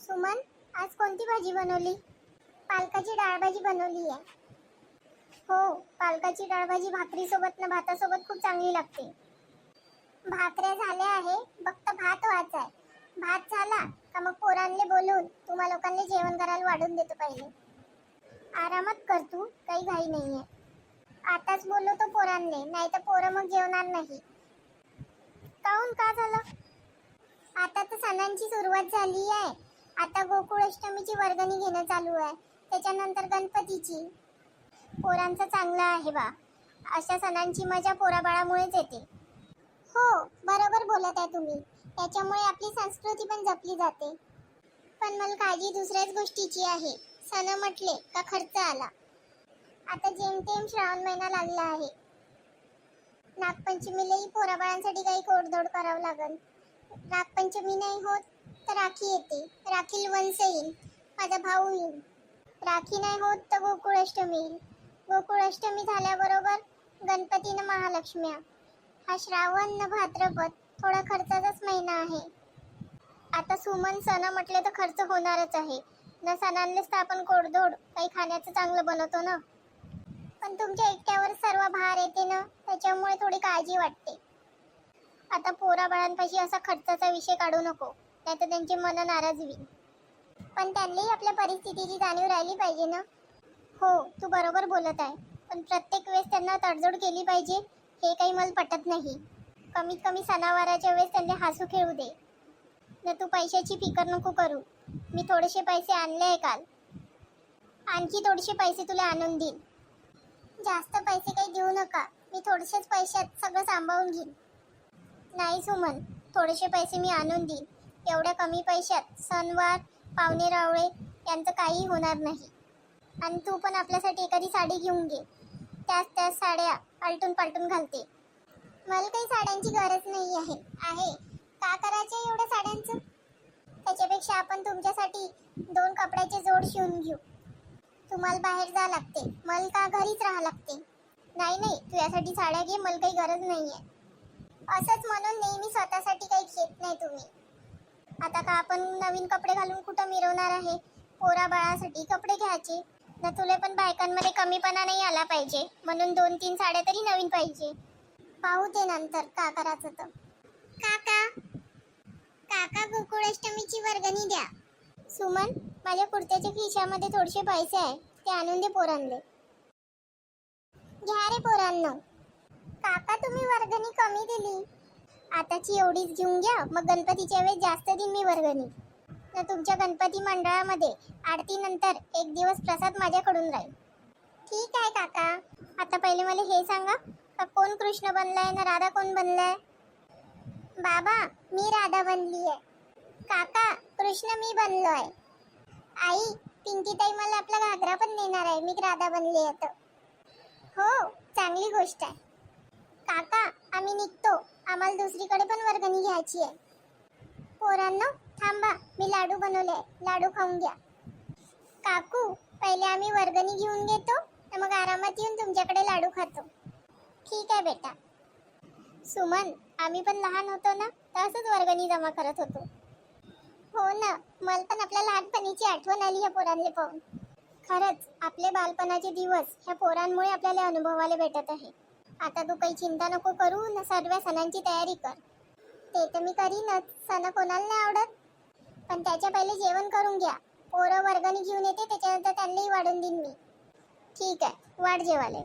सुमन, आज कोणती भाजी बनवली? पालकाची डाळ भाजी बनवली आहे. हो, पालकाची डाळ भाजी भाकरीसोबत ना भातासोबत खूप चांगली लागते. भाकऱ्या झाल्या आहे, फक्त भात व्हायचा आहे. भात झाला का मग पोरांले बोलून तुम्हा लोकांनी जेवण करायला वाढून देतो पहिले. आरामात कर तू, काही घाई नाहीये. आताच बोललो तो पोरांले, नाही तर पोरं मग जेवणार नाही. काहून, का झालं? आता तर सणांची सुरुवात झाली आहे. आता गोकुळ अष्टमीची वर्गणी घेणं चालू आहे, त्याच्यानंतर गणपतीची. पोरांचं चांगलं आहे बा, अशा सणांची मजा पोराबाळामुळेच येते. हो, बरोबर बोलत आहे तुम्ही. त्याच्यामुळे आपली संस्कृती पण जपली जाते. पण मला काळजी दुसऱ्याच गोष्टीची आहे. सण म्हटले का खर्च आला. आता जेमतेम श्रावण महिना लागला आहे. नागपंचमीलाही पोराबाळांसाठी काही कोडदोड करावं लागल. नागपंचमी नाही होत तर राखी येते. राखील वंश येईल, माझा भाऊ येईल. राखी नाही होत तर गोकुळाष्टमी येईल. गोकुळाष्टमी झाल्याबरोबर गणपती न महालक्ष्म्या. हा श्रावण न भाद्रपद थोडा खर्चाचाच महिना आहे. आता सुमन, सण म्हटले तर खर्च होणारच आहे न. सणांनाच तर आपण कोडदोड काही खाण्याचं चांगलं बनवतो ना. पण तुमच्या एकट्यावर सर्व भार येते ना, त्याच्यामुळे थोडी काळजी वाटते. आता पोराबाळांपाशी असा खर्चाचा विषय काढू नको, नाही तर त्यांची मन नाराज होईल. पण त्यांनाही आपल्या परिस्थितीची जाणीव राहिली पाहिजे ना. हो, तू बरोबर बोलत आहे. पण प्रत्येक वेळेस त्यांना तडजोड केली पाहिजे हे काही मला पटत नाही. कमीत कमी सणावाराच्या वेळेस त्यांना हसू खेळू दे न. तू पैशाची फिकर नको करू. मी थोडेसे पैसे आणले आहे काल, आणखी थोडेसे पैसे तुला आणून देईन. जास्त पैसे काही देऊ नका, मी थोडेसेच पैशात सगळं सांभाळून घेईन. नाही सुमन, थोडेसे पैसे मी आणून देईन. एवढ्या कमी पैशात सणवार पाहुणे रावळे यांचं काही होणार नाही. आणि तू पण आपल्यासाठी एखादी साडी घेऊन घे. त्याच साड्या आलटून पालटून घालते. मला काही साड्यांची गरज नाही आहे. का करायचं एवढ्या साड्यांचं? त्याच्यापेक्षा आपण तुमच्यासाठी 2 कपड्याचे जोड शिवून घेऊ. तुम्हाला बाहेर जा लागते, मला का घरीच राहा लागते. नाही, तू यासाठी साड्या घे, मला काही गरज नाहीये. असंच म्हणून नेहमी स्वतःसाठी काही घेत नाही तुम्ही. आता का आपण नवीन कपडे घालून कुठं मिरवणार आहे? पोरा बाळासाठी कपडे घ्यायचे ना. तुला पण बायकांमध्ये कमीपणा नाही आला पाहिजे, म्हणून 2-3 साड्या तरी नवीन पाहिजे. पाहू ते नंतर का करायचं तर. काका गोकुळाष्टमीची वर्गणी द्या. सुमन, माझ्या कुर्त्याच्या खिशामध्ये थोडेसे पैसे आहे, ते आणून दे पोरांले. घ्या रे पोरांनो. काका, तुम्ही वर्गणी कमी दिली. आताची एवढीच घेऊन घ्या, मग गणपतीच्या वेळेस जास्त देईन मी वर्गणी. ना तुमच्या गणपती मंडळामध्ये आरती नंतर 1 दिवस प्रसाद माझ्याकडून राहील. ठीक आहे काका. आता पहिले मला हे सांगा, का कोण कृष्ण बनलाय ना राधा कोण बनलाय? बाबा, मी राधा बनली आहे. काका, कृष्ण मी बनलो आहे. आई, पिंकीताई मला आपला घागरा पण देणार आहे, मी राधा बनली आहे तर. हो, चांगली गोष्ट आहे. काका, आम्ही निघतो. आम्हाला दुसरीकडे पण वर्गणी घ्यायची आहे. पोरांनो, थांबा, मी लाडू बनवले, लाडू खाऊन घ्या. काकू, पहिले आम्ही वर्गणी घेऊन घेतो, मग आरामात येऊन तुमच्याकडे लाडू खातो. ठीक आहे बेटा. सुमन, आम्ही पण लहान होतो ना, तर असंच वर्गणी जमा करत होतो. हो ना, मला पण आपल्या लहानपणीची आठवण आली ह्या पोरांले पाहून. खरंच आपले बालपणाचे दिवस ह्या पोरांमुळे आपल्याला अनुभवायला भेटत आहे. आता तू काही चिंता नको करू ना, सर्व सणांची तयारी कर. ते तर मी करीनच, सण कोणाला नाही आवडत. पण त्याच्या पहिले जेवण करून घ्या. पोरं वर्गणी घेऊन येते, त्याच्यानंतर त्यांनाही वाढून देईन मी. ठीक आहे, वाढ जेवायला.